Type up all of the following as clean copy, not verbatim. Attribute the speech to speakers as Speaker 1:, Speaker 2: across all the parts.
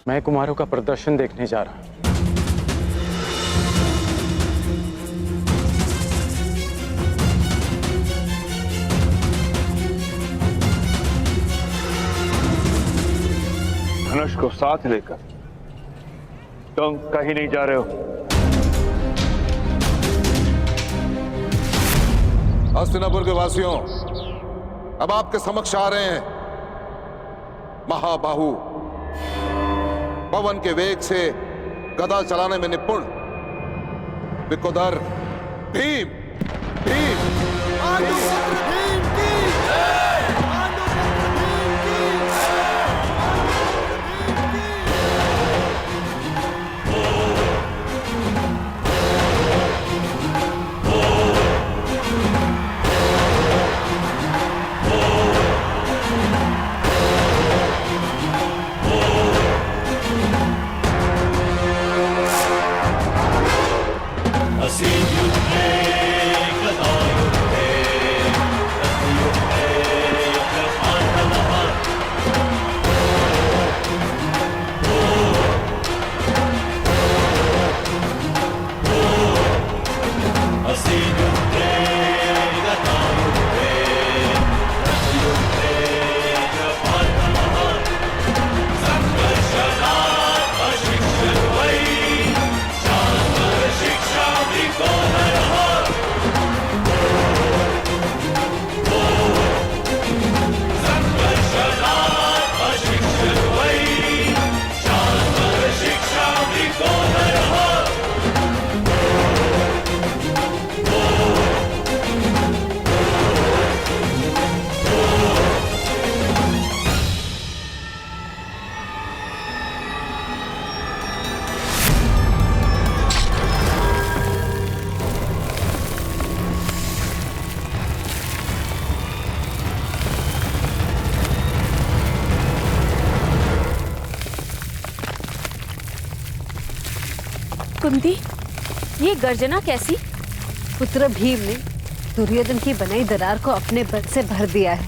Speaker 1: मैं कुमारों का प्रदर्शन देखने जा रहा हूं।
Speaker 2: धनुष को साथ लेकर तुम कहीं नहीं जा रहे हो।
Speaker 3: हस्तिनापुर के वासियों, अब आपके समक्ष आ रहे हैं महाबाहु, पवन के वेग से गदा चलाने में निपुण विकोधर भीम। भीम
Speaker 4: कुंती, ये गर्जना कैसी?
Speaker 5: पुत्र भीम ने दुर्योधन की बनाई दरार को अपने बल से भर दिया है।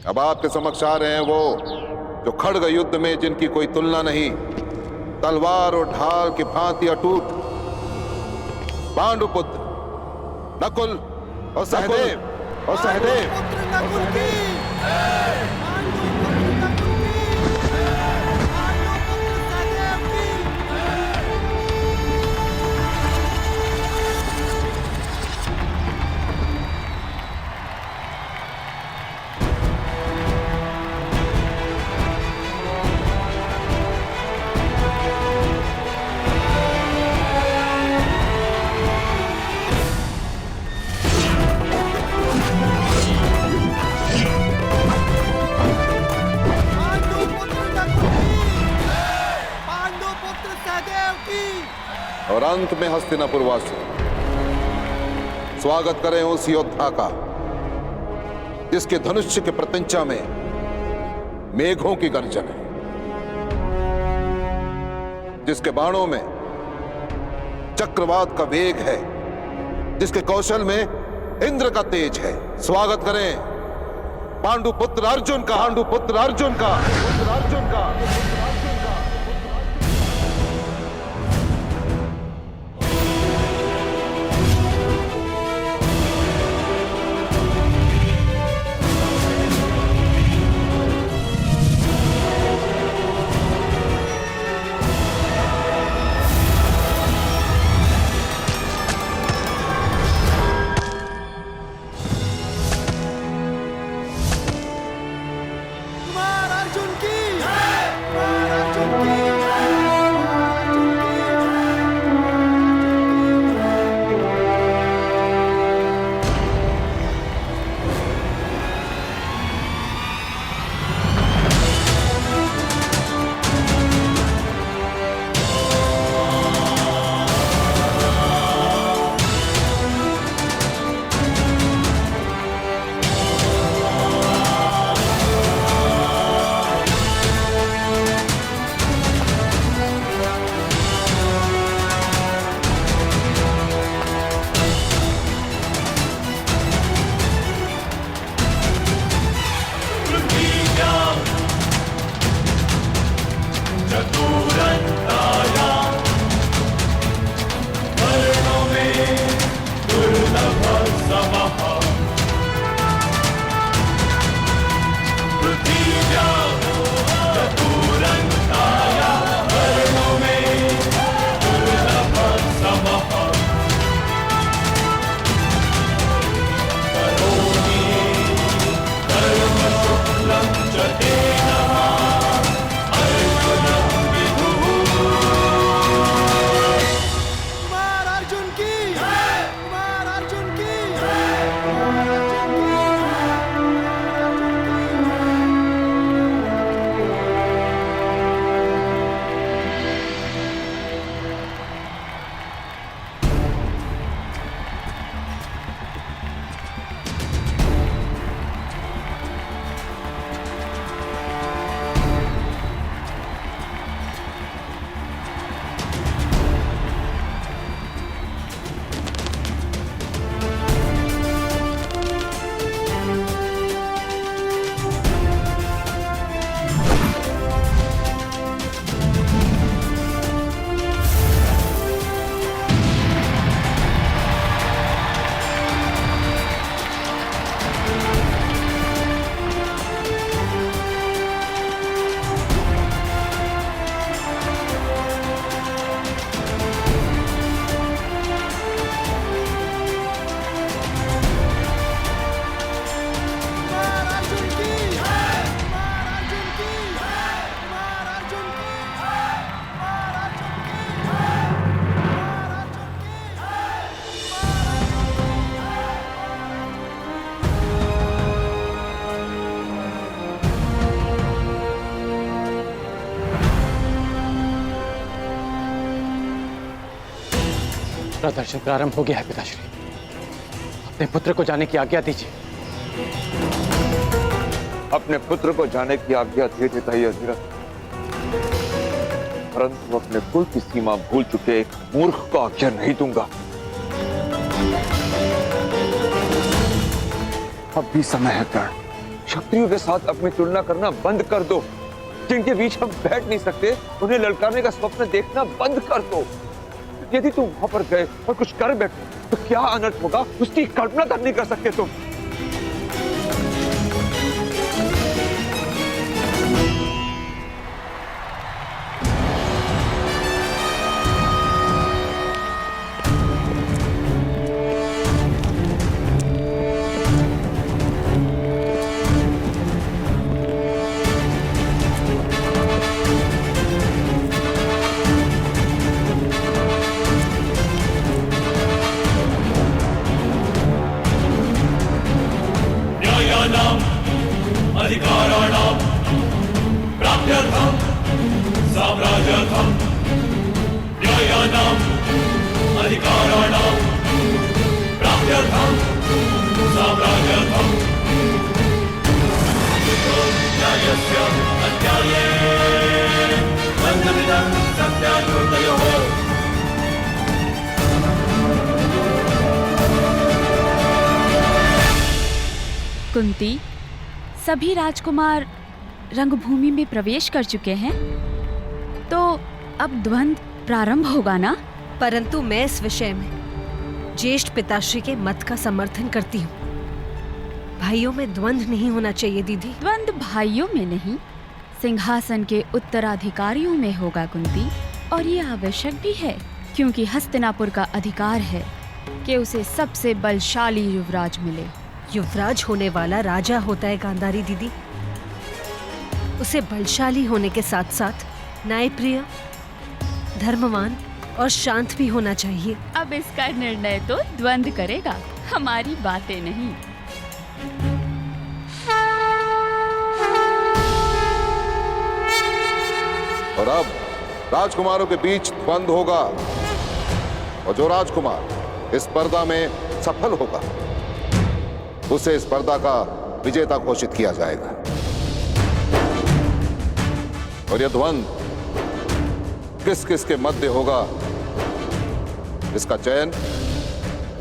Speaker 3: अब आपके समक्ष आ रहे हैं वो जो खड्ग युद्ध में जिनकी कोई तुलना नहीं, तलवार और ढाल की भांति अटूट पांडुपुत्र नकुल और सहदेव और सहदेव। और अंत में हस्तिनापुर वासी स्वागत करें उस योद्धा का जिसके धनुष्य के प्रत्यंचा में मेघों की गर्जन है, जिसके बाणों में चक्रवात का वेग है, जिसके कौशल में इंद्र का तेज है। स्वागत करें पांडुपुत्र अर्जुन का, पांडुपुत्र अर्जुन का, अर्जुन का।
Speaker 6: कुमार अर्जुन की
Speaker 1: प्रदर्शन प्रारंभ हो गया है पिताश्री। अपने पुत्र को जाने की आज्ञा दीजिए।
Speaker 2: अपने पुत्र को जाने की आज्ञा दे देता ही हजरत, परंतु अपने कुल की सीमा भूल चुके एक मूर्ख को आज्ञा नहीं दूंगा। अब भी समय है कर्ण, क्षत्रियों के साथ अपनी तुलना करना बंद कर दो। जिनके बीच हम बैठ नहीं सकते उन्हें ललकारने का स्वप्न देखना बंद कर दो। यदि तुम वहां पर गए और कुछ कर बैठे तो क्या अनर्थ होगा, उसकी कल्पना तक नहीं कर सकते तुम।
Speaker 6: अधिकाराणां प्राप्त्यर्थं साम्राज्यार्थं न्यायानां अधिकाराणां प्राप्त्यर्थं साम्राज्यार्थं न्यायस्य अन्याये बन्धमिदं सत्याकृतयोः।
Speaker 4: कुंती, सभी राजकुमार रंगभूमि में प्रवेश कर चुके हैं, तो अब द्वंद्व प्रारंभ होगा ना?
Speaker 5: परंतु मैं इस विषय में ज्येष्ठ पिताश्री के मत का समर्थन करती हूँ। भाइयों में द्वंद्व नहीं होना चाहिए दीदी।
Speaker 4: द्वंद्व भाइयों में नहीं, सिंहासन के उत्तराधिकारियों में होगा कुंती। और ये आवश्यक भी है, क्योंकि हस्तिनापुर का अधिकार है कि उसे सबसे बलशाली युवराज मिले।
Speaker 5: युवराज होने वाला राजा होता है गांधारी दीदी। उसे बलशाली होने के साथ साथ न्यायप्रिय, धर्मवान और शांत भी होना चाहिए।
Speaker 4: अब इसका निर्णय तो द्वंद्व करेगा, हमारी बातें नहीं।
Speaker 3: और अब राजकुमारों के बीच द्वंद्व होगा, और जो राजकुमार इस स्पर्धा में सफल होगा उसे इस स्पर्धा का विजेता घोषित किया जाएगा। और यह द्वंद्व किस किस के मध्य होगा, इसका चयन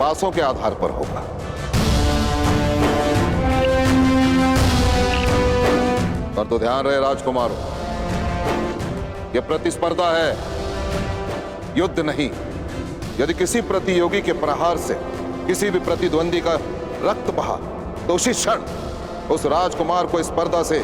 Speaker 3: पासों के आधार पर होगा। पर तो ध्यान रहे राजकुमारों, यह प्रतिस्पर्धा है, युद्ध नहीं। यदि किसी प्रतियोगी के प्रहार से किसी भी प्रतिद्वंदी का रक्त बहा तो उसी क्षण उस राजकुमार को स्पर्धा से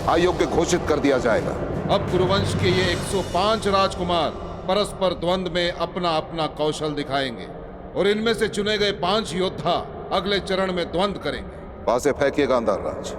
Speaker 3: अयोग्य घोषित कर दिया जाएगा। अब कुरुवंश के ये 105 राजकुमार परस्पर द्वंद्व में अपना अपना कौशल दिखाएंगे, और इनमें से चुने गए 5 योद्धा अगले चरण में द्वंद्व करेंगे। वहां से फेंकिए गांधार राज।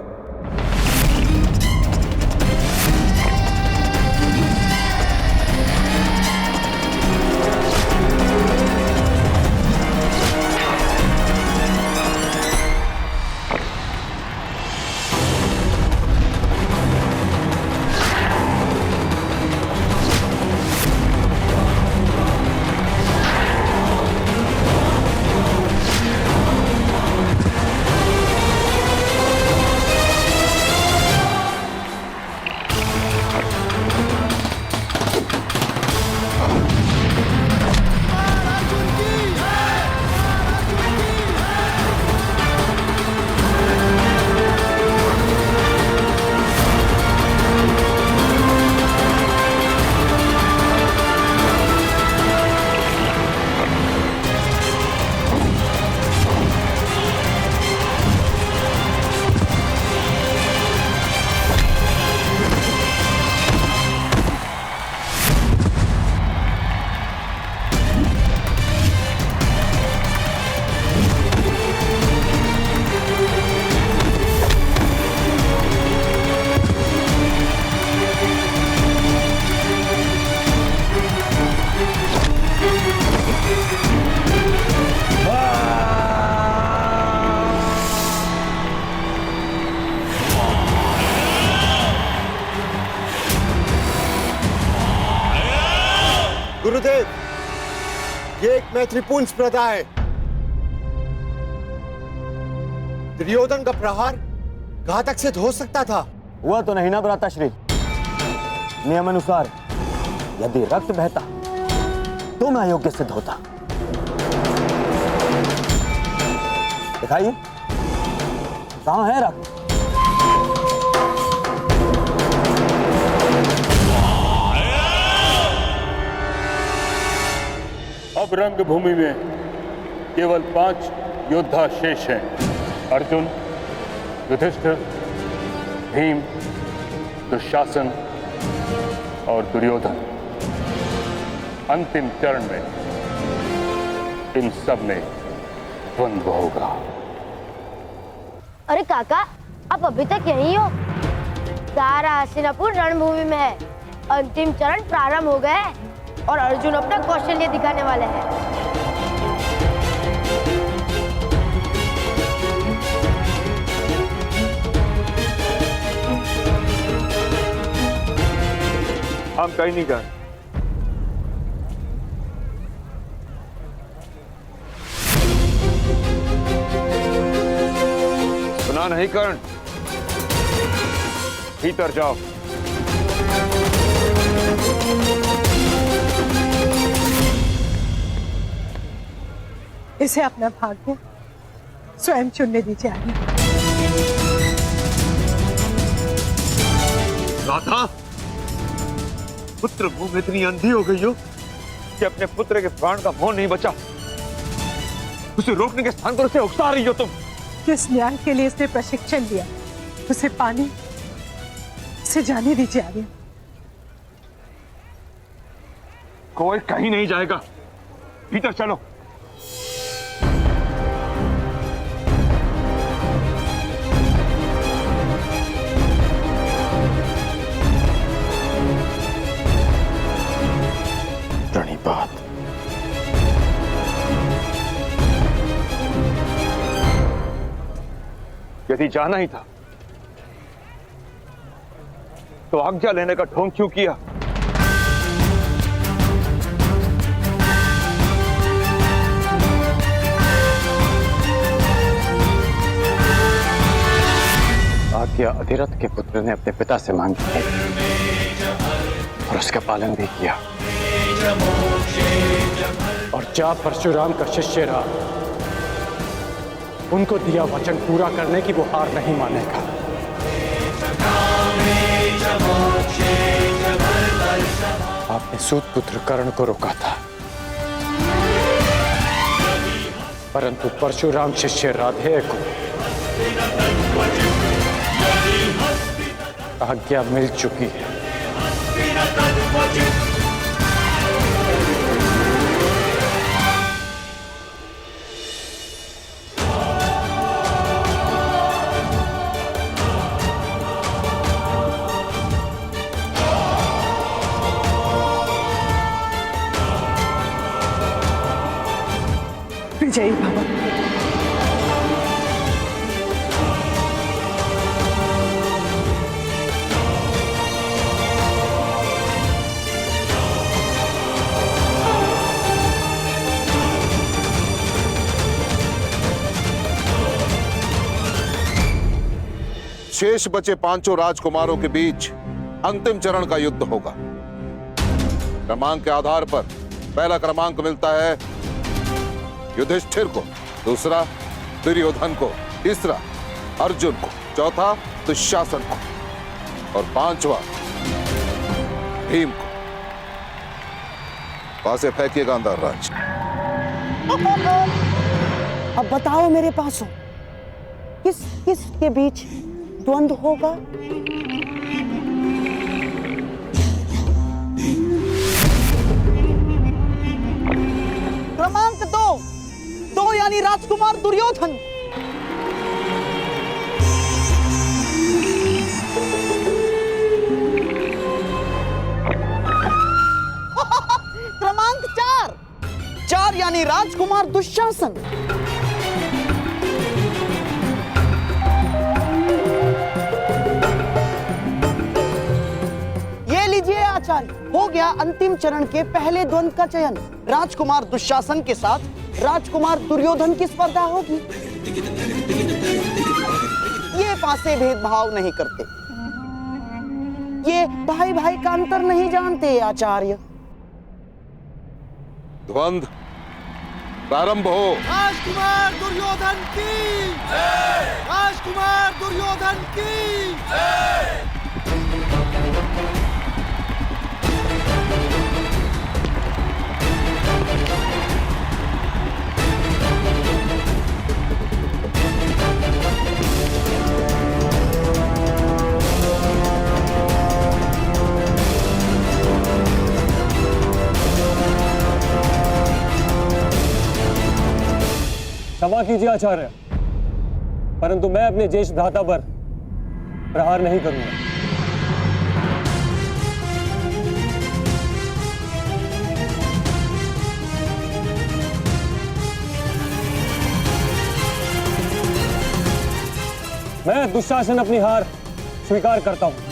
Speaker 7: मैत्रीपूर्ण स्पर्धा है। दुर्योधन का प्रहार घातक सिद्ध हो सकता था।
Speaker 8: हुआ तो नहीं ना भ्राताश्री। नियम अनुसार यदि रक्त बहता तो मैं अयोग्य सिद्ध होता। दिखाइए कहां है रक्त?
Speaker 9: अब रंगभूमि में केवल 5 योद्धा शेष हैं। अर्जुन, युधिष्ठिर, भीम, दुशासन और दुर्योधन। अंतिम चरण में इन सब में द्वंद्व होगा।
Speaker 10: अरे काका, आप अभी तक यहीं हो? सारा हस्तिनापुर रणभूमि में है। अंतिम चरण प्रारंभ हो गए हैं और अर्जुन अपना कौशल्य दिखाने वाले हैं।
Speaker 2: हम कहीं नहीं गए। सुना नहीं कर्ण? भीतर जाओ।
Speaker 11: इसे अपना भाग्य स्वयं चुनने दीजिए। आगे
Speaker 2: राधा, पुत्र मुंह में इतनी अंधी हो गई हो कि अपने पुत्र के प्राण का मोह नहीं बचा। उसे रोकने के स्थान पर उसे उकसा रही हो तुम।
Speaker 11: जिस न्याय के लिए इसने प्रशिक्षण लिया उसे पानी से जाने दीजिए। आगे
Speaker 2: कोई कहीं नहीं जाएगा। भीतर चलो।
Speaker 1: बात
Speaker 2: यदि जाना ही था तो आज्ञा लेने का ढोंग क्यों किया?
Speaker 1: आज्ञा अधिरथ के पुत्र ने अपने पिता से मांगी है और उसका पालन भी किया। और जा परशुराम का शिष्य रहा, उनको दिया वचन पूरा करने की वो हार नहीं मानेगा। आपने सूत पुत्र कर्ण को रोका था, परंतु परशुराम शिष्य राधेय को आज्ञा मिल चुकी है।
Speaker 11: विजयी भव।
Speaker 3: शेष बचे 5 राजकुमारों के बीच अंतिम चरण का युद्ध होगा। क्रमांक के आधार पर पहला क्रमांक मिलता है युधिष्ठिर को, दूसरा दुर्योधन को, तीसरा अर्जुन को, चौथा दुशासन को और 5वां भीम को। पासे फेंकिए गांधार राज।
Speaker 12: अब बताओ मेरे पास हो, किस किस के बीच द्वंद्व होगा? क्रमांक 2 यानी राजकुमार दुर्योधन। क्रमांक 4 यानी राजकुमार दुशासन। ये लीजिए आचार्य, हो गया अंतिम चरण के पहले द्वंद्व का चयन। राजकुमार दुशासन के साथ राजकुमार दुर्योधन की स्पर्धा होगी। ये पासे भेदभाव नहीं करते, ये भाई भाई का अंतर नहीं जानते आचार्य।
Speaker 3: द्वंद्व प्रारंभ हो।
Speaker 7: राजकुमार दुर्योधन की जय! राजकुमार दुर्योधन की जय!
Speaker 13: क्षमा कीजिए आचार्य, परंतु मैं अपने ज्येष्ठ भ्राता पर प्रहार नहीं करूंगा। मैं दुशासन अपनी हार स्वीकार करता हूं।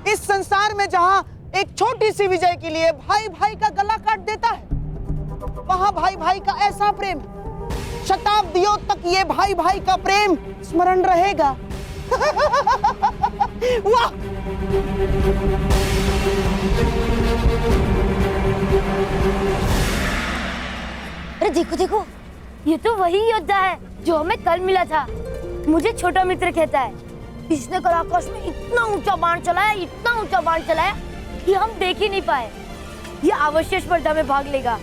Speaker 12: इस संसार में जहां एक छोटी सी विजय के लिए भाई भाई का गला काट देता है, वहां भाई भाई का ऐसा प्रेम शताब्दियों तक ये भाई भाई का प्रेम स्मरण रहेगा। वाह!
Speaker 10: अरे देखो देखो, ये तो वही योद्धा है जो हमें कल मिला था। मुझे छोटा मित्र कहता है। इसने कल आकाश में इतना ऊंचा बाण चलाया, इतना ऊंचा बाण चलाया कि हम देख ही नहीं पाए। ये अवश्य स्पर्धा में भाग लेगा।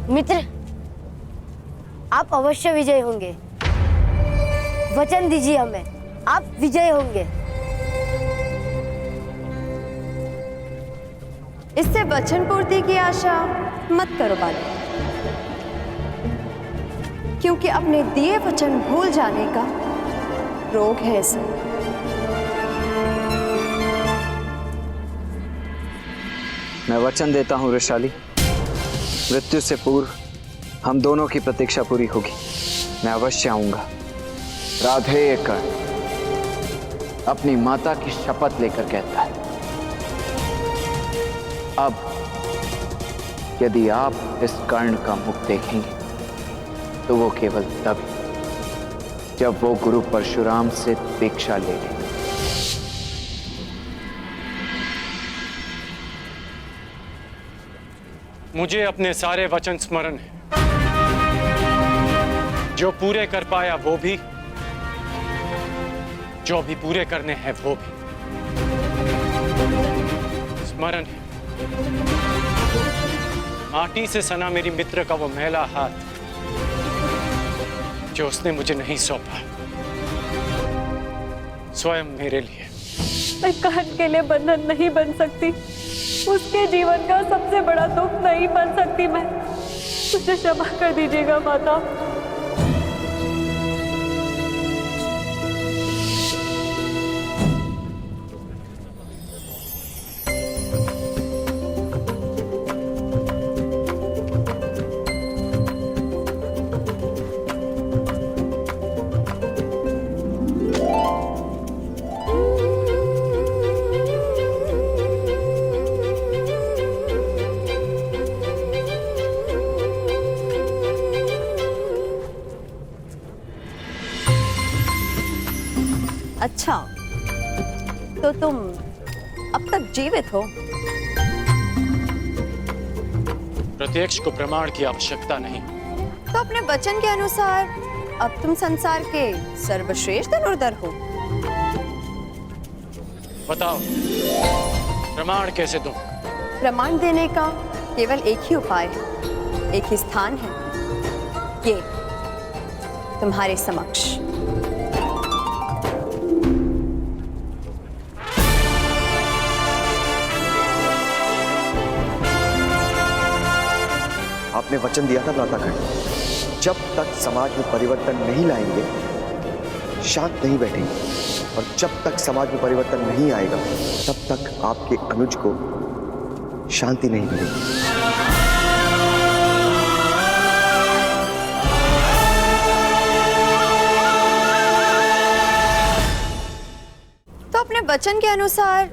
Speaker 10: मित्र, आप अवश्य विजय होंगे। वचन दीजिए हमें, आप विजय होंगे।
Speaker 14: इससे वचन पूर्ति की आशा मत करो बालक, क्योंकि अपने दिए वचन भूल जाने का रोग है इसे।
Speaker 1: मैं वचन देता हूं वृषाली, मृत्यु से पूर्व हम दोनों की प्रतीक्षा पूरी होगी। मैं अवश्य आऊंगा। राधे कर्ण अपनी माता की शपथ लेकर कहता है, अब यदि आप इस कर्ण का मुख देखेंगे तो वो केवल तभी जब वो गुरु परशुराम से दीक्षा ले ले।
Speaker 13: मुझे अपने सारे वचन स्मरण है, जो पूरे कर पाया वो भी, जो अभी पूरे करने हैं वो भी स्मरण है। माटी से सना मेरी मित्र का वो मैला हाथ जो उसने मुझे नहीं सौंपा, स्वयं मेरे लिए।
Speaker 14: मैं कर्ण के लिए बंधन नहीं बन सकती, उसके जीवन का सबसे बड़ा दुख नहीं बन सकती मैं। मुझे क्षमा कर दीजिएगा माता। अच्छा, तो तुम अब तक जीवित हो?
Speaker 13: प्रत्यक्ष को प्रमाण की आवश्यकता नहीं।
Speaker 14: तो अपने वचन के अनुसार अब तुम संसार के सर्वश्रेष्ठ धनुर्धर हो।
Speaker 13: बताओ, प्रमाण कैसे दूं?
Speaker 14: प्रमाण देने का केवल एक ही उपाय है, एक ही स्थान है, ये तुम्हारे समक्ष।
Speaker 8: आपने वचन दिया था भ्राता कर्ण, जब तक समाज में परिवर्तन नहीं लाएंगे
Speaker 7: शांत नहीं बैठेंगे और जब तक समाज में परिवर्तन नहीं आएगा तब तक आपके अनुज को शांति नहीं मिलेगी।
Speaker 15: तो अपने वचन के अनुसार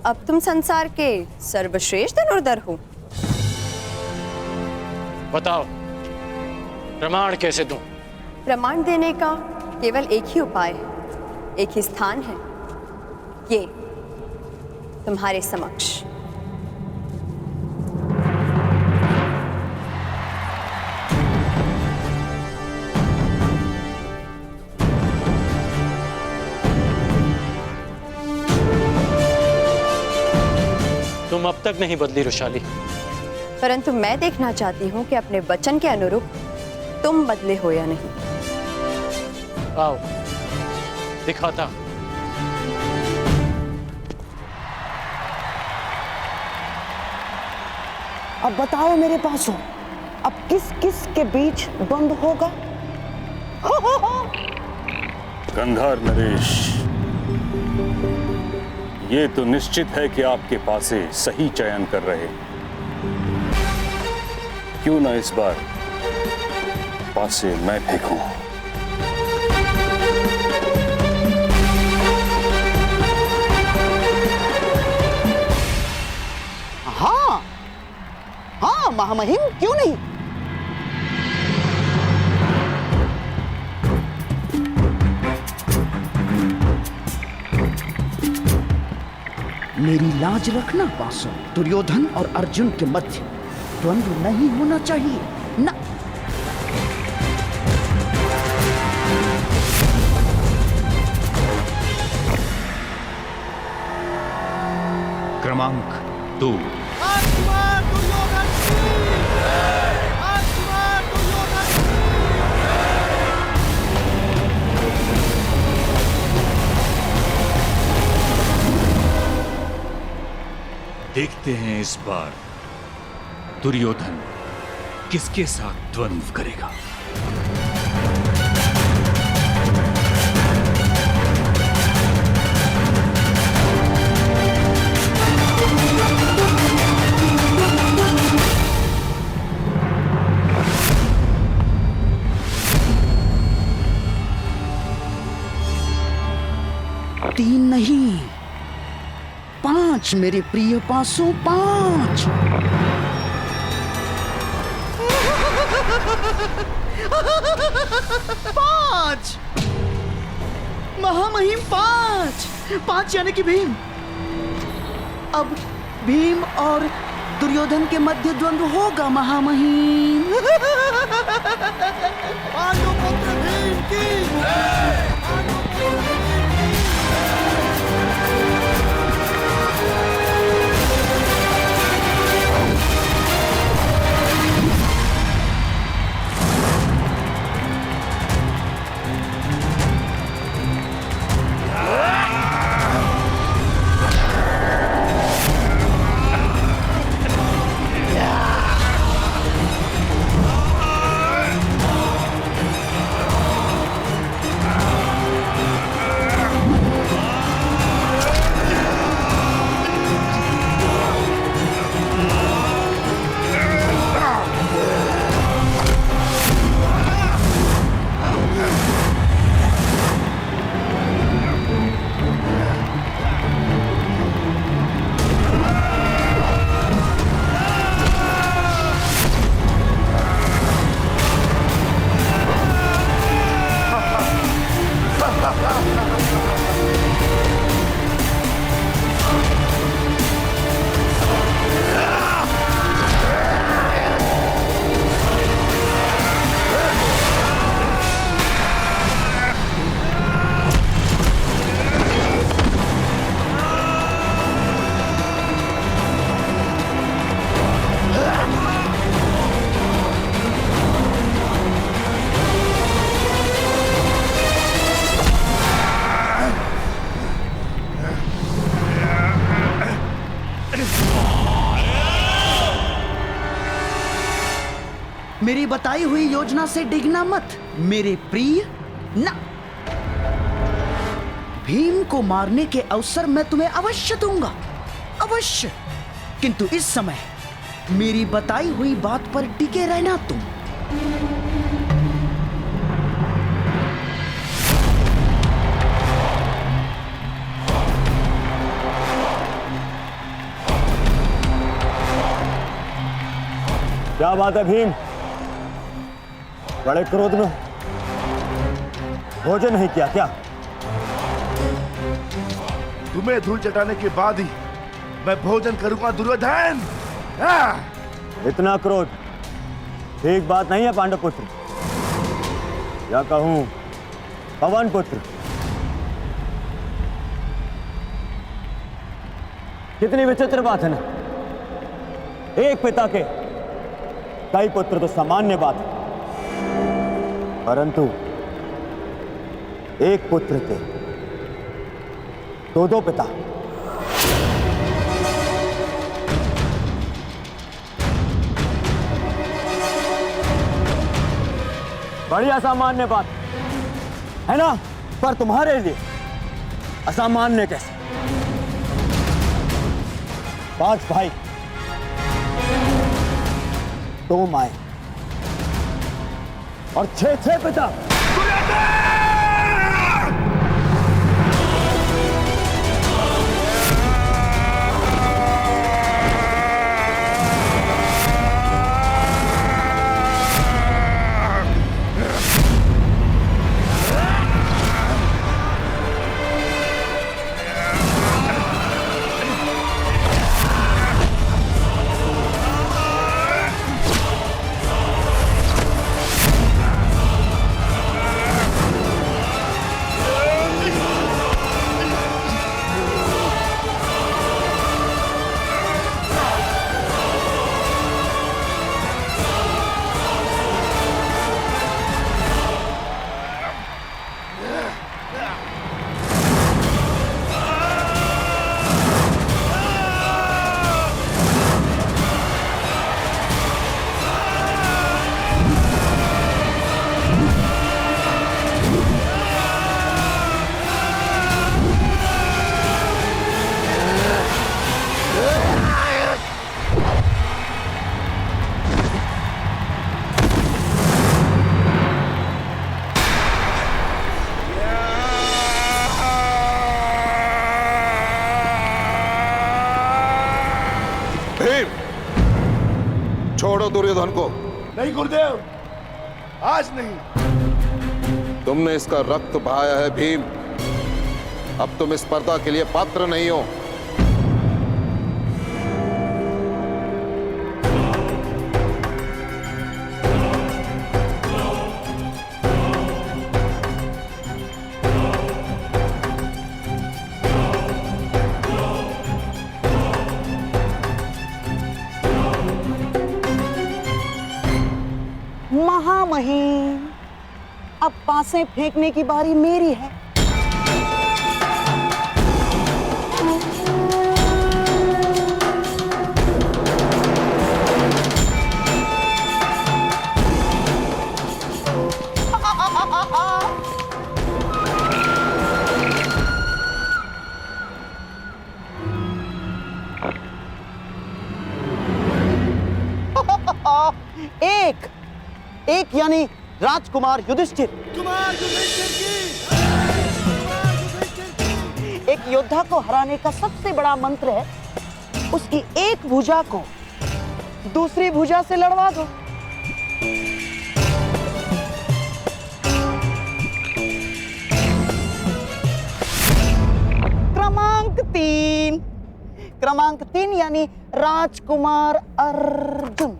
Speaker 15: अब तुम संसार के सर्वश्रेष्ठ धनुर्धर हो।
Speaker 16: बताओ प्रमाण कैसे दूं?
Speaker 15: प्रमाण देने का केवल एक ही उपाय है, एक ही स्थान है, ये तुम्हारे समक्ष।
Speaker 16: तुम अब तक नहीं बदली रुशाली,
Speaker 15: परंतु मैं देखना चाहती हूँ कि अपने वचन के अनुरूप तुम बदले हो या नहीं।
Speaker 16: आओ दिखाता।
Speaker 12: अब बताओ मेरे पासों, अब किस किस के बीच द्वंद्व होगा?
Speaker 9: गंधार नरेश, ये तो निश्चित है कि आपके पासे सही चयन कर रहे हैं। क्यों ना इस बार पासे मैं फेंकूं?
Speaker 12: हाँ हाँ महामहिम, क्यों नहीं।
Speaker 17: मेरी लाज रखना पासों, दुर्योधन और अर्जुन के मध्य द्वंद्व नहीं होना चाहिए ना।
Speaker 18: क्रमांक 2। देखते हैं इस बार दुर्योधन किसके साथ द्वंद्व करेगा।
Speaker 17: तीन नहीं, 5 मेरे प्रिय पासों, 5। पांच महामहिम, 5 यानी कि भीम। अब भीम और दुर्योधन के मध्य द्वंद्व होगा महामहिम। पांडुपुत्र भीम की मेरी बताई हुई योजना से डिगना मत मेरे प्रिय ना। भीम को मारने के अवसर मैं तुम्हें अवश्य दूंगा, अवश्य। किंतु इस समय मेरी बताई हुई बात पर टिके रहना तुम।
Speaker 8: क्या बात है भीम, बड़े क्रोध में भोजन नहीं किया क्या?
Speaker 19: तुम्हें धूल चटाने के बाद ही मैं भोजन करूंगा दुर्योधन।
Speaker 8: इतना क्रोध ठीक बात नहीं है पांडव पुत्र, या कहूं पवन पुत्र। कितनी विचित्र बात है ना, एक पिता के कई पुत्र तो सामान्य बात है, परंतु एक पुत्र के दो पिता। बड़ी असामान्य बात है ना, पर तुम्हारे लिए असामान्य कैसे? 5 भाई, 2 माए और 6 पिता।
Speaker 3: छोड़ो दुर्योधन को।
Speaker 19: नहीं गुरुदेव, आज नहीं।
Speaker 3: तुमने इसका रक्त बहाया है भीम, अब तुम इस स्पर्धा के लिए पात्र नहीं हो।
Speaker 12: महामहिम, अब पासे फेंकने की बारी मेरी है। एक यानी राजकुमार युधिष्ठिर। एक योद्धा को हराने का सबसे बड़ा मंत्र है उसकी एक भुजा को दूसरी भुजा से लड़वा दो। क्रमांक 3 यानी राजकुमार अर्जुन।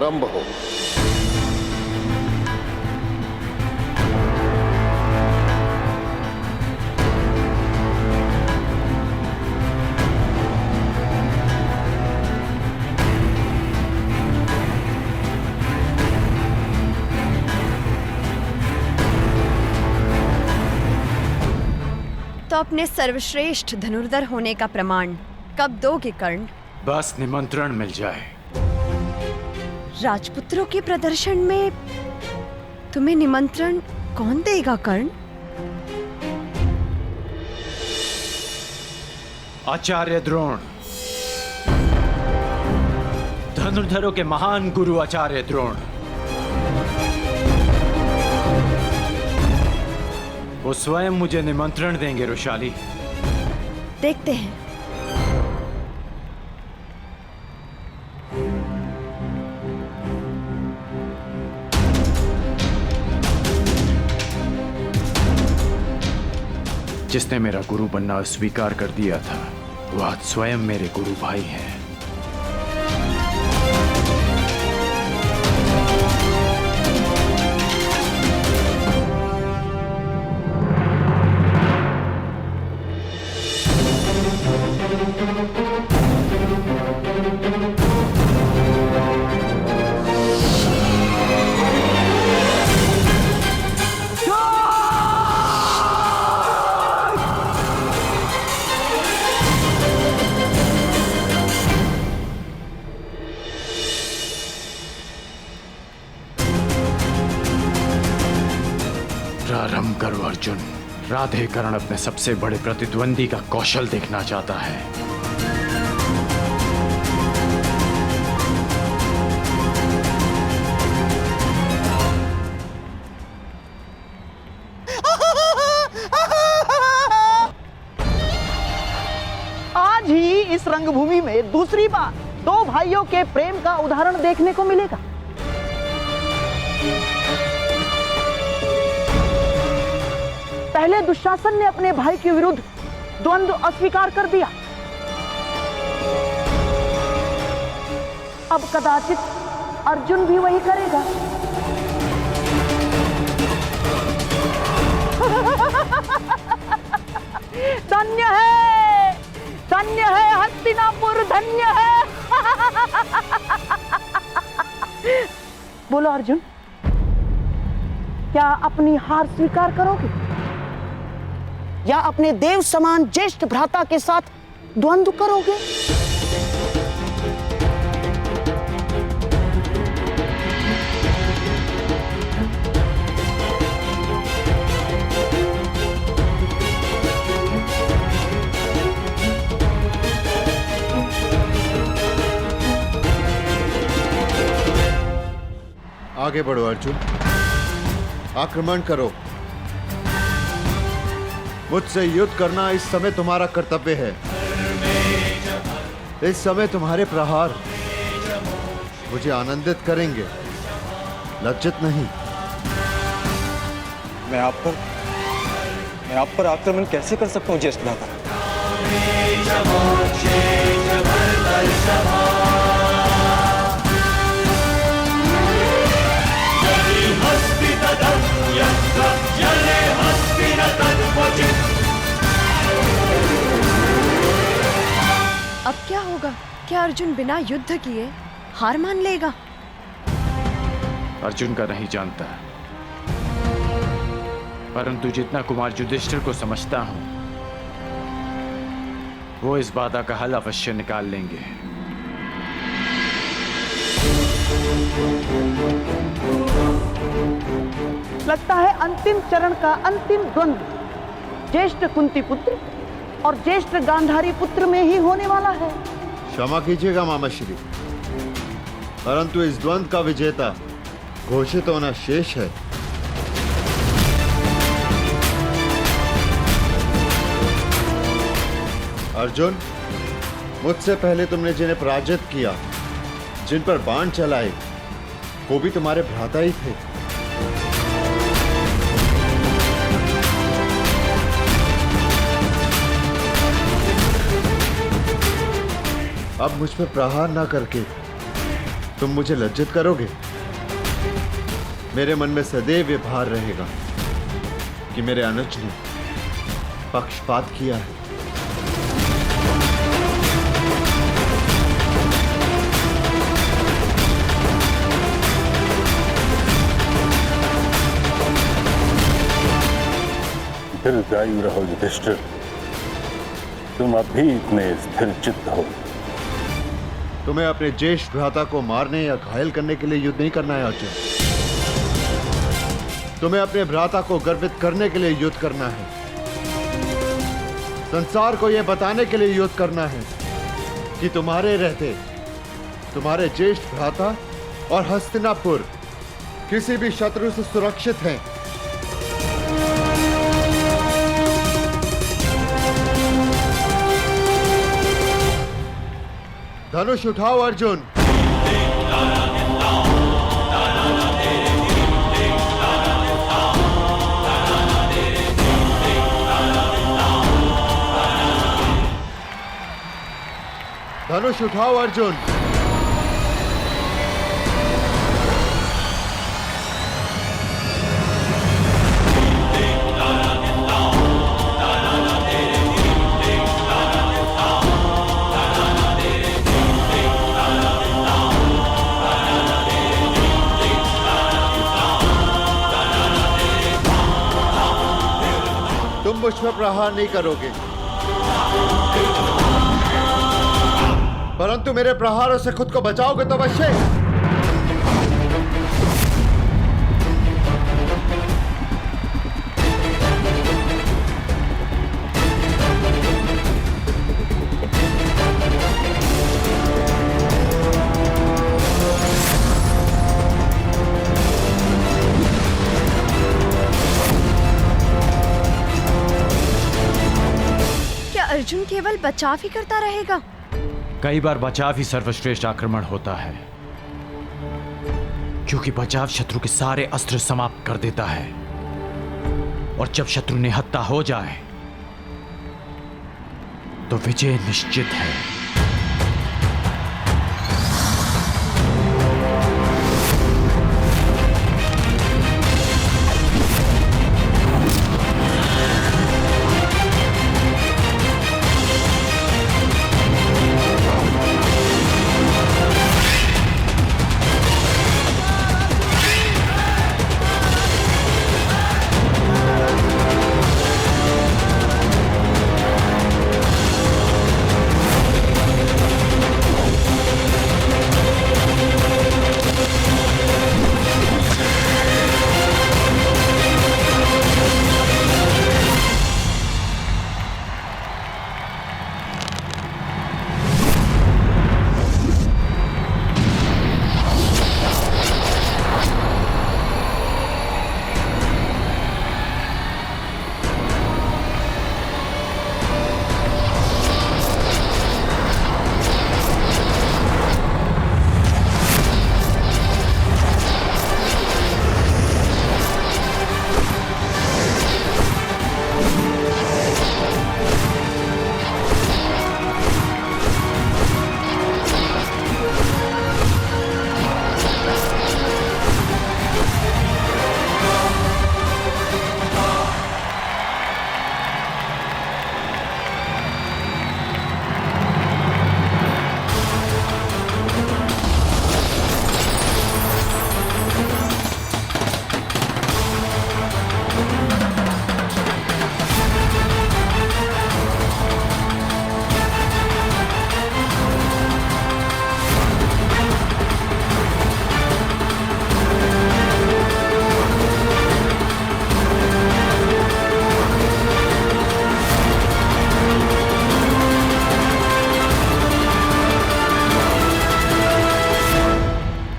Speaker 3: आरंभ हो।
Speaker 15: तो अपने सर्वश्रेष्ठ धनुर्धर होने का प्रमाण कब दोगे कर्ण?
Speaker 16: बस निमंत्रण मिल जाए।
Speaker 15: राजपुत्रों के प्रदर्शन में तुम्हें निमंत्रण कौन देगा कर्ण?
Speaker 16: आचार्य द्रोण, धनुर्धरों के महान गुरु आचार्य द्रोण। वो स्वयं मुझे निमंत्रण देंगे रुशाली।
Speaker 15: देखते हैं।
Speaker 16: जिसने मेरा गुरु बनना स्वीकार कर दिया था, वो आज स्वयं मेरे गुरु भाई हैं। प्रारंभ करो अर्जुन। राधे कर्ण अपने सबसे बड़े प्रतिद्वंदी का कौशल देखना चाहता है।
Speaker 12: आज ही इस रंगभूमि में दूसरी बार दो भाइयों के प्रेम का उदाहरण देखने को मिलेगा। पहले दुशासन ने अपने भाई के विरुद्ध द्वंद्व अस्वीकार कर दिया। अब कदाचित अर्जुन भी वही करेगा। धन्य है हस्तिनापुर, धन्य है। बोलो अर्जुन, क्या अपनी हार स्वीकार करोगे या अपने देव समान ज्येष्ठ भ्राता के साथ द्वंद्व करोगे?
Speaker 3: आगे बढ़ो अर्जुन, आक्रमण करो। मुझसे युद्ध करना इस समय तुम्हारा कर्तव्य है। इस समय तुम्हारे प्रहार मुझे आनंदित करेंगे, लज्जित नहीं।
Speaker 8: मैं आप पर आक्रमण कैसे कर सकता हूँ ज्येष्ठ भ्राता?
Speaker 15: अब क्या होगा? क्या अर्जुन बिना युद्ध किए हार मान लेगा?
Speaker 16: अर्जुन का नहीं जानता, परंतु जितना कुमार युधिष्ठिर को समझता हूं, वो इस बाधा का हल अवश्य निकाल लेंगे।
Speaker 12: लगता है अंतिम चरण का अंतिम द्वंद्व ज्येष्ठ कुंती पुत्र और ज्येष्ठ गांधारी पुत्र में ही होने वाला है।
Speaker 3: क्षमा कीजिएगा मामा श्री, परंतु इस द्वंद्व का विजेता घोषित होना शेष है। अर्जुन, मुझसे पहले तुमने जिन्हें पराजित किया, जिन पर बाण चलाए, वो भी तुम्हारे भ्राता ही थे। अब मुझ पर प्रहार ना करके
Speaker 7: तुम मुझे लज्जित करोगे? मेरे मन में सदैव ये भार रहेगा कि मेरे अनुज ने पक्षपात किया है।
Speaker 9: दीर्घायु रहो युधिष्ठिर, तुम अभी इतने स्थिर चित्त हो।
Speaker 7: तुम्हें अपने ज्येष्ठ भ्राता को मारने या घायल करने के लिए युद्ध नहीं करना है अर्जुन। तुम्हें अपने भ्राता को गर्वित करने के लिए युद्ध करना है। संसार को यह बताने के लिए युद्ध करना है कि तुम्हारे रहते तुम्हारे ज्येष्ठ भ्राता और हस्तिनापुर किसी भी शत्रु से सुरक्षित हैं। धनुष उठाओ अर्जुन। धनुष उठाओ अर्जुन। तुम मुझ पर प्रहार नहीं करोगे, परंतु मेरे प्रहारों से खुद को बचाओगे तो अवश्य।
Speaker 4: क्या अर्जुन केवल बचाव ही करता रहेगा?
Speaker 16: कई बार बचाव ही सर्वश्रेष्ठ आक्रमण होता है, क्योंकि बचाव शत्रु के सारे अस्त्र समाप्त कर देता है, और जब शत्रु निहत्था हो जाए तो विजय निश्चित है।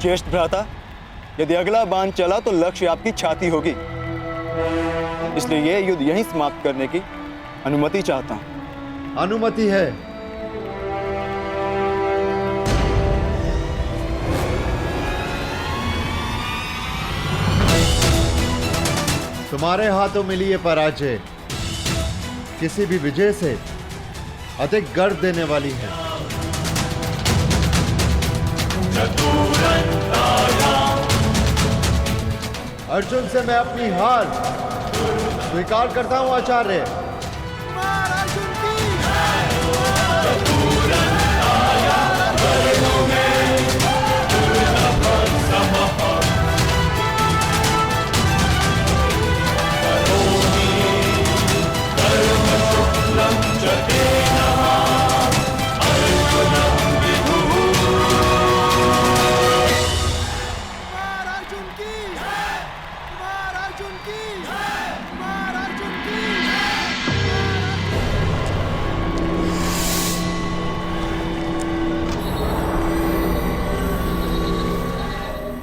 Speaker 8: ज्येष्ठ भ्राता, यदि अगला बाण चला तो लक्ष्य आपकी छाती होगी, इसलिए यह युद्ध यहीं समाप्त करने की अनुमति चाहता हूं।
Speaker 7: अनुमति है। तुम्हारे हाथों मिली ये पराजय किसी भी विजय से अधिक गर्व देने वाली है। अर्जुन से मैं अपनी हार स्वीकार करता हूं आचार्य।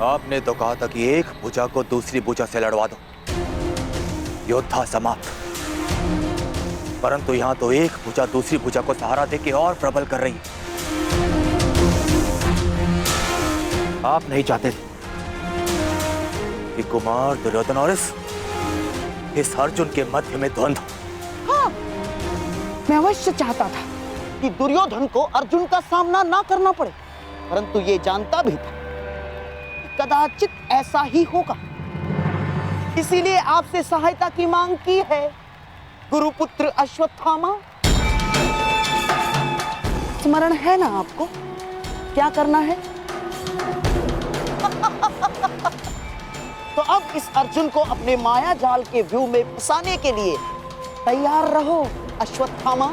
Speaker 8: आपने तो कहा था कि एक भुजा को दूसरी भुजा से लड़वा दो, योद्धा समाप्त। परंतु यहां तो एक भुजा दूसरी भुजा को सहारा देके और प्रबल कर रही है। आप नहीं चाहते कि कुमार, दुर्योधन और इस अर्जुन के मध्य में द्वंद्व।
Speaker 12: हाँ, मैं अवश्य चाहता था कि दुर्योधन को अर्जुन का सामना ना करना पड़े, परंतु ये जानता भी था कदाचित ऐसा ही होगा, इसीलिए आपसे सहायता की मांग की है गुरुपुत्र अश्वत्थामा। स्मरण है ना आपको क्या करना है? तो अब इस अर्जुन को अपने माया जाल के व्यू में फंसाने के लिए तैयार रहो अश्वत्थामा।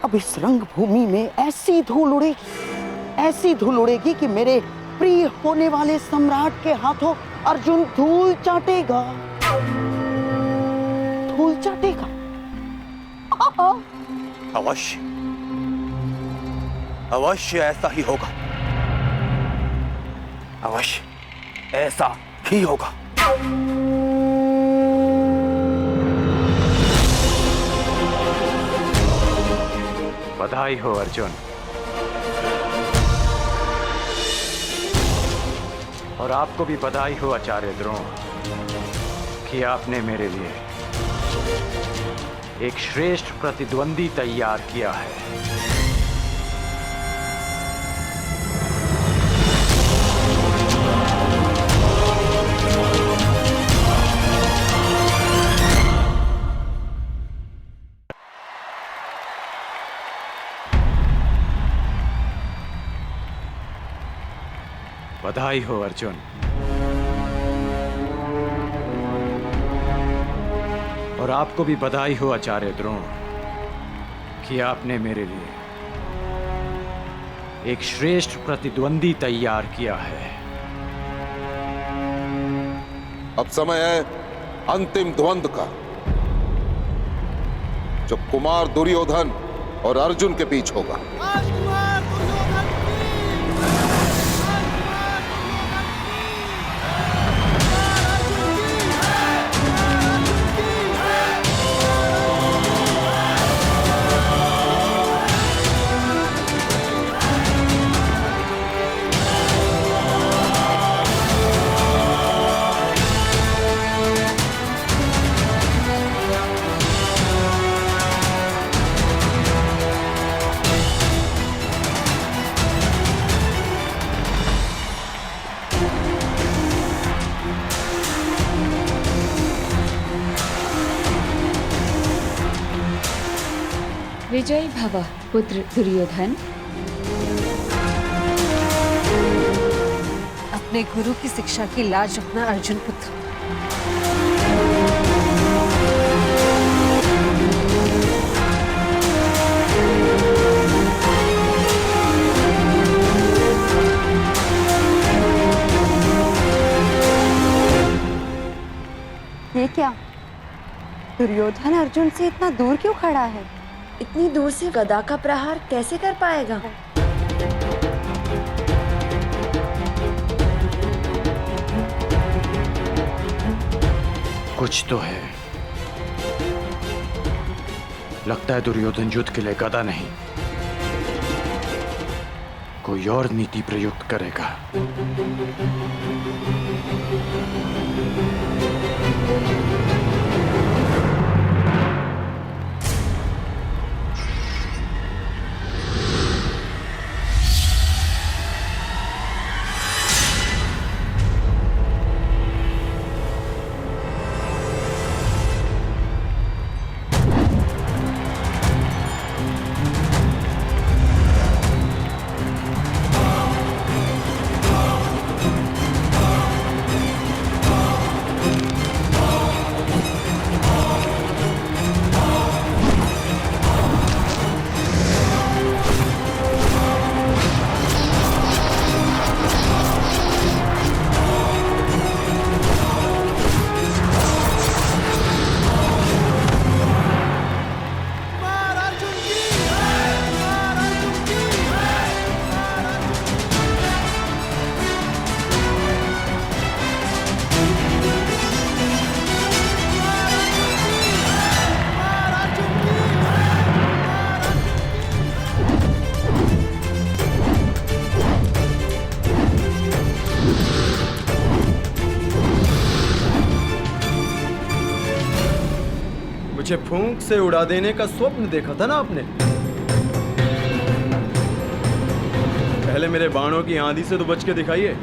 Speaker 12: अब इस रंगभूमि में ऐसी धूल उड़ेगी कि मेरे प्रिय होने वाले सम्राट के हाथों अर्जुन धूल चाटेगा।
Speaker 8: अवश्य अवश्य ऐसा ही होगा, अवश्य ऐसा ही होगा।
Speaker 16: बधाई हो अर्जुन, और आपको भी बधाई हो आचार्य द्रोण कि आपने मेरे लिए एक श्रेष्ठ प्रतिद्वंदी तैयार किया है। बधाई हो अर्जुन, और आपको भी बधाई हो आचार्य द्रोण कि आपने मेरे लिए एक श्रेष्ठ प्रतिद्वंदी तैयार किया है।
Speaker 3: अब समय है अंतिम द्वंद्व का, जो कुमार दुर्योधन और अर्जुन के बीच होगा।
Speaker 4: विजयी भव पुत्र दुर्योधन।
Speaker 5: अपने गुरु की शिक्षा की लाज रखना अर्जुन पुत्र।
Speaker 15: ये क्या? दुर्योधन अर्जुन से इतना दूर क्यों खड़ा है? इतनी दूर से गदा का प्रहार कैसे कर पाएगा?
Speaker 16: कुछ तो है। लगता है दुर्योधन युद्ध के लिए गदा नहीं, कोई और नीति प्रयुक्त करेगा।
Speaker 20: मुझे फूंक से उड़ा देने का स्वप्न देखा था ना आपने? पहले मेरे बाणों की आंधी से तो बच के दिखाइए।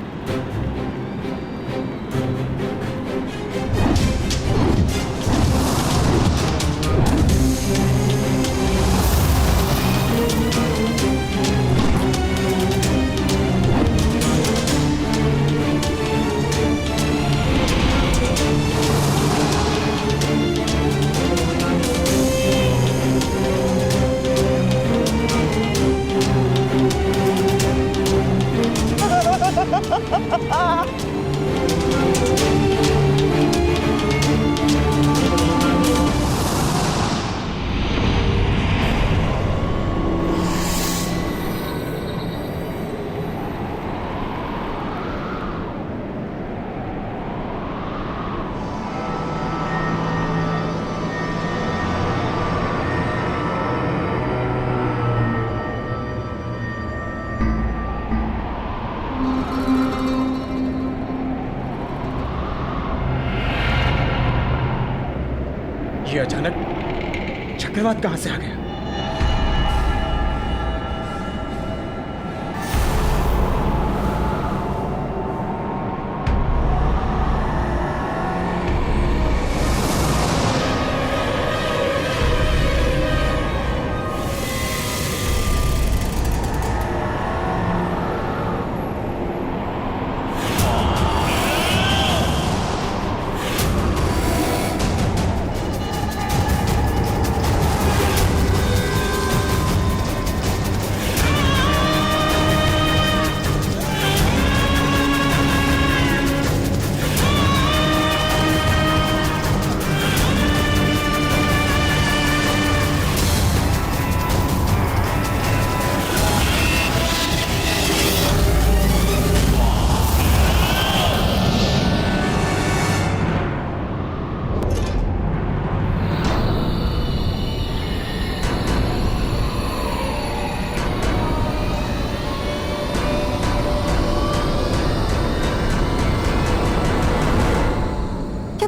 Speaker 20: ये अचानक चक्रवात कहां से आ गया?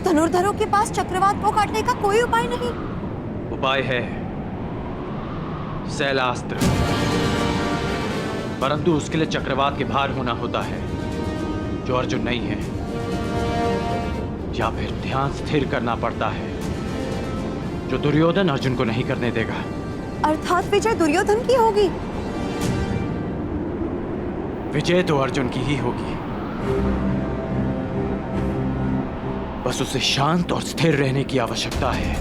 Speaker 15: धनुर्धरों के पास चक्रवात को काटने का कोई उपाय नहीं?
Speaker 16: उपाय है शैलास्त्र, परंतु उसके लिए चक्रवात के भार होना होता है जो अर्जुन नहीं है, या फिर ध्यान स्थिर करना पड़ता है जो दुर्योधन अर्जुन को नहीं करने देगा।
Speaker 15: अर्थात विजय दुर्योधन की होगी?
Speaker 16: विजय तो अर्जुन की ही होगी, बस उसे शांत और स्थिर रहने की आवश्यकता है।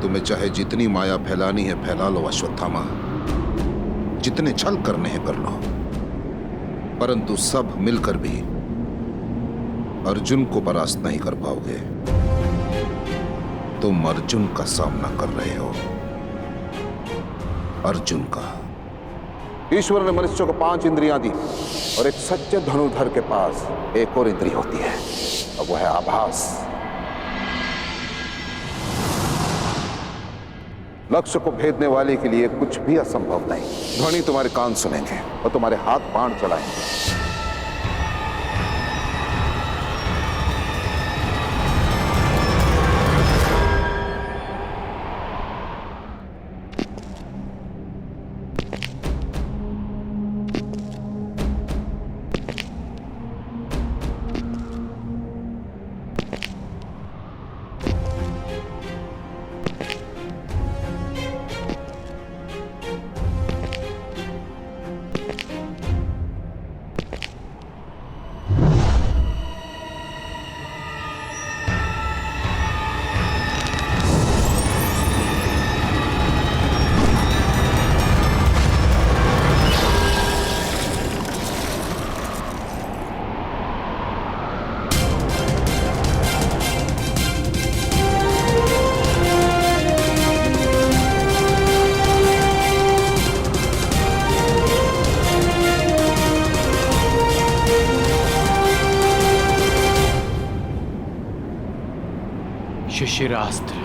Speaker 3: तुम्हें चाहे जितनी माया फैलानी है फैला लो अश्वत्थामा, जितने छल करने हैं कर लो, परंतु सब मिलकर भी अर्जुन को परास्त नहीं कर पाओगे। तुम अर्जुन का सामना कर रहे हो, अर्जुन का। ईश्वर ने मनुष्य को 5 इंद्रियां दी और एक सच्चे धनुर्धर के पास एक और इंद्रिय होती है, और वो है आभास। लक्ष्य को भेदने वाले के लिए कुछ भी असंभव नहीं। ध्वनि तुम्हारे कान सुनेंगे और तुम्हारे हाथ बाण चलाएंगे।
Speaker 16: शिशिरास्त्र।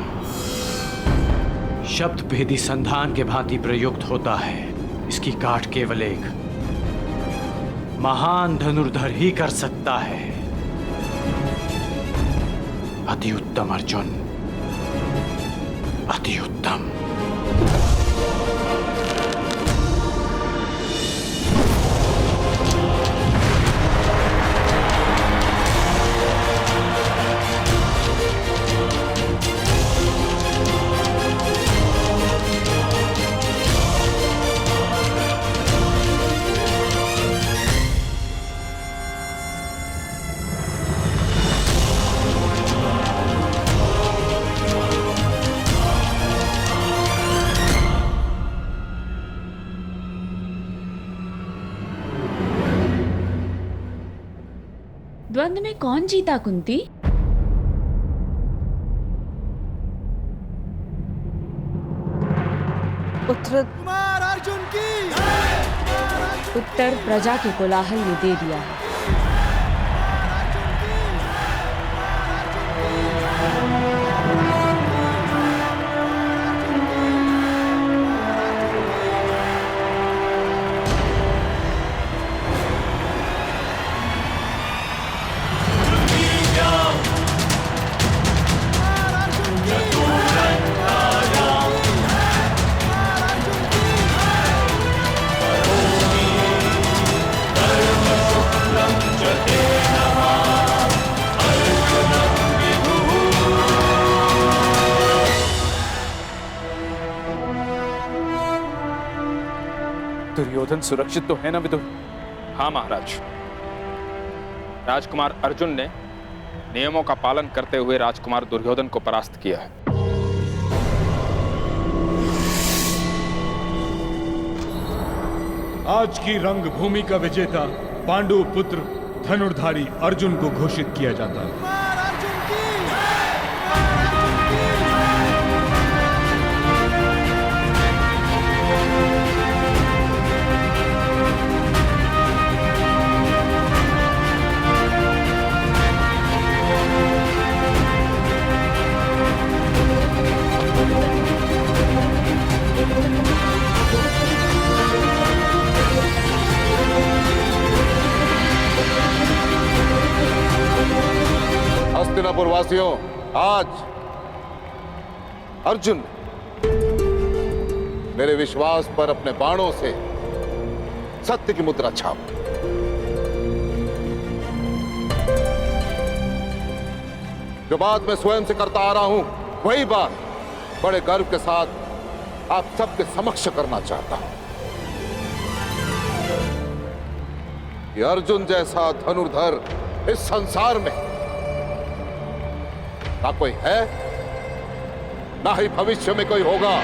Speaker 16: शब्द भेदी संधान के भांति प्रयुक्त होता है। इसकी काट केवल एक महान धनुर्धर ही कर सकता है। अति उत्तम अर्जुन, अति उत्तम।
Speaker 4: द्वंद्व में कौन जीता कुंती?
Speaker 12: उत्तर
Speaker 17: अर्जुन की
Speaker 4: उत्तर प्रजा के कोलाहल ने दे दिया है।
Speaker 20: दुर्योधन सुरक्षित तो है ना विदुर?
Speaker 21: हाँ महाराज, राजकुमार अर्जुन ने नियमों का पालन करते हुए राजकुमार दुर्योधन को परास्त किया है।
Speaker 18: आज की रंगभूमि का विजेता पांडु पुत्र धनुर्धारी अर्जुन को घोषित किया जाता है।
Speaker 3: हस्तिनापुर वासियों, आज अर्जुन मेरे विश्वास पर अपने बाणों से सत्य की मुद्रा छाप। जो बात मैं स्वयं से करता आ रहा हूं, वही बात बड़े गर्व के साथ आप सबके समक्ष करना चाहता हूं कि अर्जुन जैसा धनुर्धर इस संसार में ना कोई है, ना ही भविष्य में कोई होगा।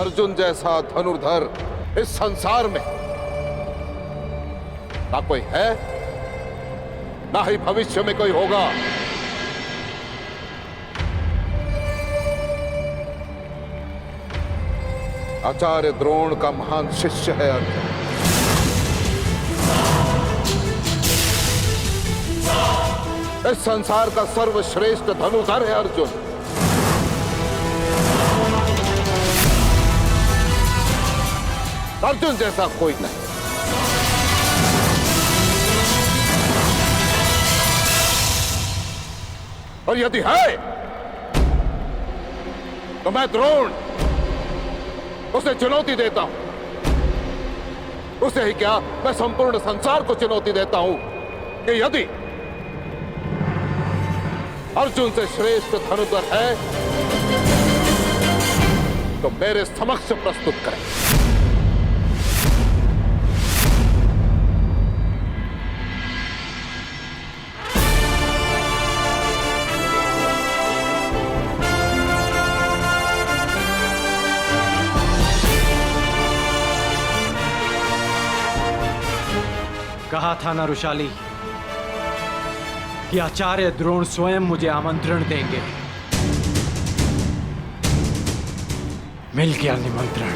Speaker 3: अर्जुन जैसा धनुर्धर इस संसार में ना कोई है, ना ही भविष्य में कोई होगा। आचार्य द्रोण का महान शिष्य है अर्जुन। इस संसार का सर्वश्रेष्ठ धनुर्धर है अर्जुन। अर्जुन जैसा कोई नहीं। और यदि है तो मैं द्रोण उसे चुनौती देता हूं। उसे ही क्या, मैं संपूर्ण संसार को चुनौती देता हूं कि यदि अर्जुन से श्रेष्ठ धनुर्धर है तो मेरे समक्ष प्रस्तुत करें।
Speaker 16: कहा था ना रुशाली कि आचार्य द्रोण स्वयं मुझे आमंत्रण देंगे। मिल गया निमंत्रण।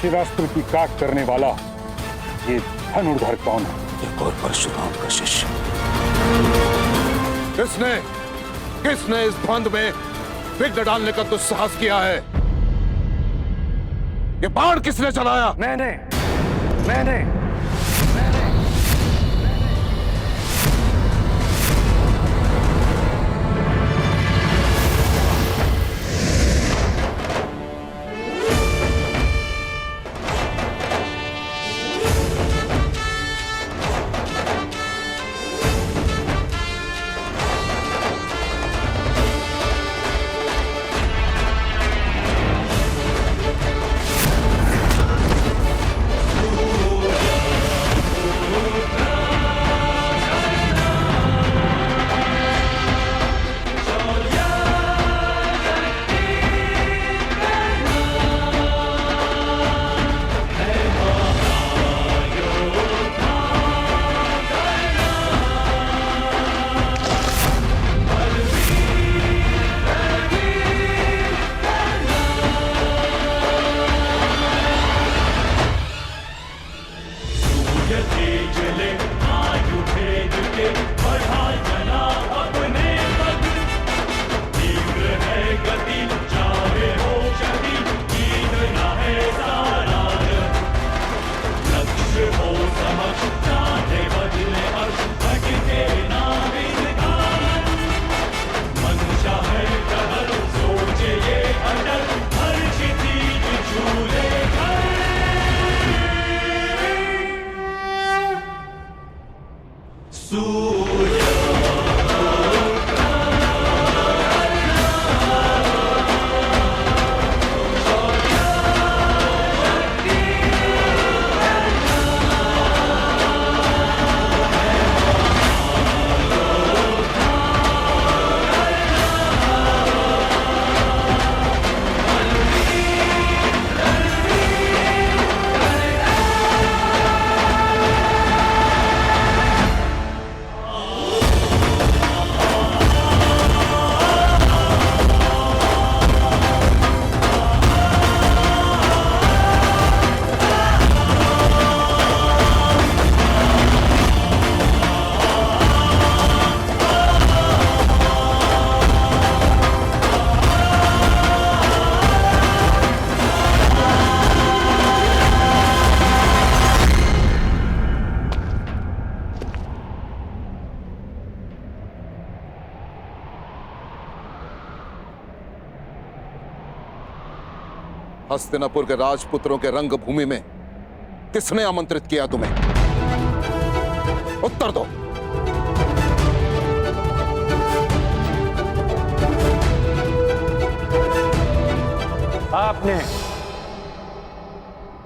Speaker 9: शिवास्त्र की काट करने वाला ये धनुर्धर कौन है?
Speaker 3: एक और परशुराम का शिष्य। किसने इस द्वंद में विघ्न डालने का दुस्साहस किया है? ये बाण किसने चलाया?
Speaker 9: मैंने
Speaker 3: हस्तिनापुर के राजपुत्रों के रंगभूमि में किसने आमंत्रित किया तुम्हें? उत्तर दो।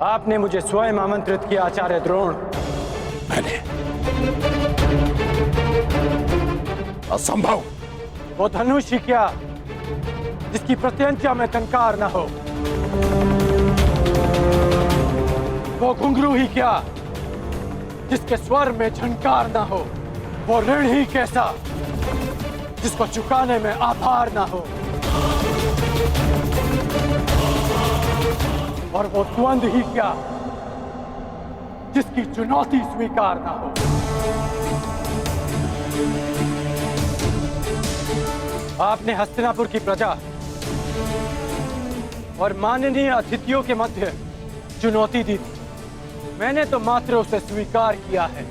Speaker 13: आपने मुझे स्वयं आमंत्रित किया आचार्य द्रोण।
Speaker 3: मैंने? असंभव।
Speaker 13: वो धनुष ही क्या जिसकी प्रत्यंचा में टंकार न हो, वो घुंघरू ही क्या जिसके स्वर में झंकार ना हो, वो ऋण ही कैसा जिसको चुकाने में आभार ना हो, और वो द्वंद ही क्या जिसकी चुनौती स्वीकार ना हो। आपने हस्तिनापुर की प्रजा और माननीय अतिथियों के मध्य चुनौती दी थी। मैंने तो मात्र उसे स्वीकार किया है।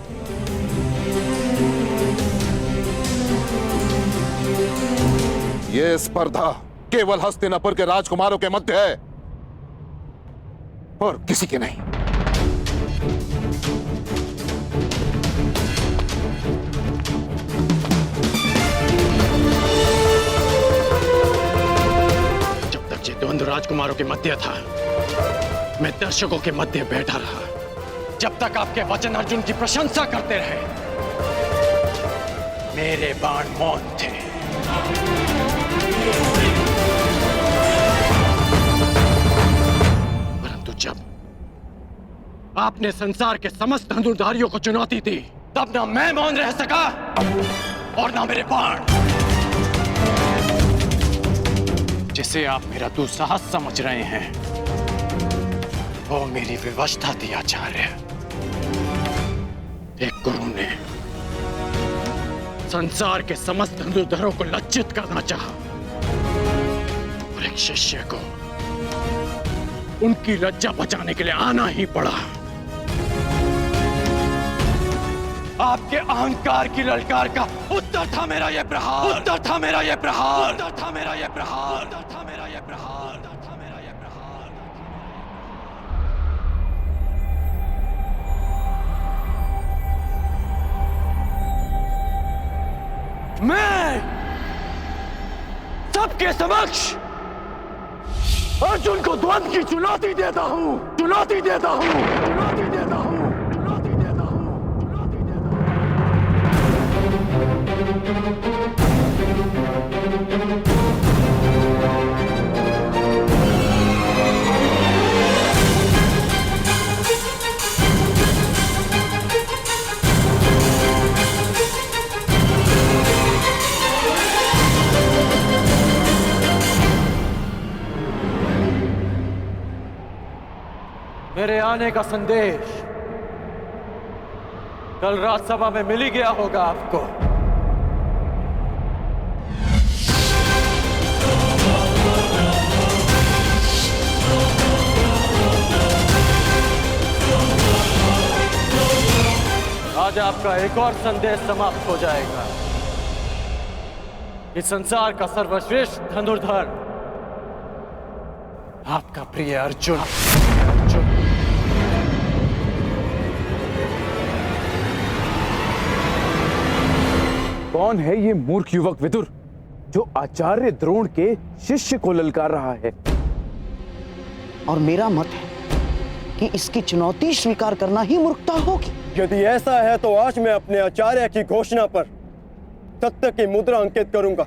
Speaker 3: यह स्पर्धा केवल हस्तिनापुर के राजकुमारों के मध्य है और किसी के नहीं।
Speaker 16: जब तक ये द्वंद्व राजकुमारों के मध्य था, मैं दर्शकों के मध्य बैठा रहा। जब तक आपके वचन अर्जुन की प्रशंसा करते रहे, मेरे बाण मौन थे। परंतु जब आपने संसार के समस्त धनुर्धारियों को चुनौती दी, तब ना मैं मौन रह सका और ना मेरे बाण। जिसे आप मेरा दुस्साहस समझ रहे हैं, वो मेरी विवशता थी आचार्य। एक गुरु ने संसार के समस्त धनुर्धरों को लज्जित करना चाहा और एक शिष्य को उनकी लज्जा बचाने के लिए आना ही पड़ा। आपके अहंकार की ललकार का उत्तर था मेरा ये प्रहार, उत्तर था मेरा ये प्रहार, उत्तर था मेरा ये प्रहार, उत्तर था मेरा ये प्रहार, उत्तर था मेरा ये प्रहार। मैं सबके समक्ष अर्जुन को द्वंद्व की चुनौती देता हूं, चुनौती देता हूं, चुनौती देता हूं। मेरे आने का संदेश कल राजसभा में मिल ही गया होगा आपको। आज आपका एक और संदेश समाप्त हो जाएगा। इस संसार का सर्वश्रेष्ठ धनुर्धर आपका प्रिय अर्जुन।
Speaker 6: कौन है ये मूर्ख युवक विदुर जो आचार्य द्रोण के शिष्य को ललकार रहा है?
Speaker 17: और मेरा मत है कि इसकी चुनौती स्वीकार करना ही मूर्खता होगी।
Speaker 20: यदि ऐसा है तो आज मैं अपने आचार्य की घोषणा पर सत्य की मुद्रा अंकित करूंगा।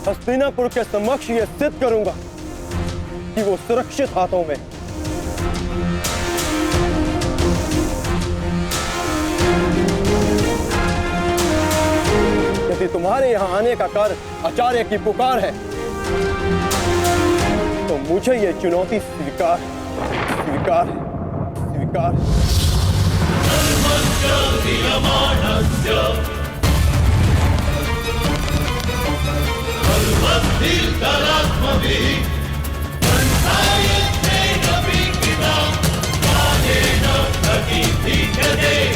Speaker 20: हस्तिनापुर के समक्ष यह सिद्ध करूंगा कि वो सुरक्षित हाथों में। यदि तुम्हारे यहां आने का कारण आचार्य की पुकार है तो मुझे यह चुनौती स्वीकार स्वीकार स्वीकार।
Speaker 22: Did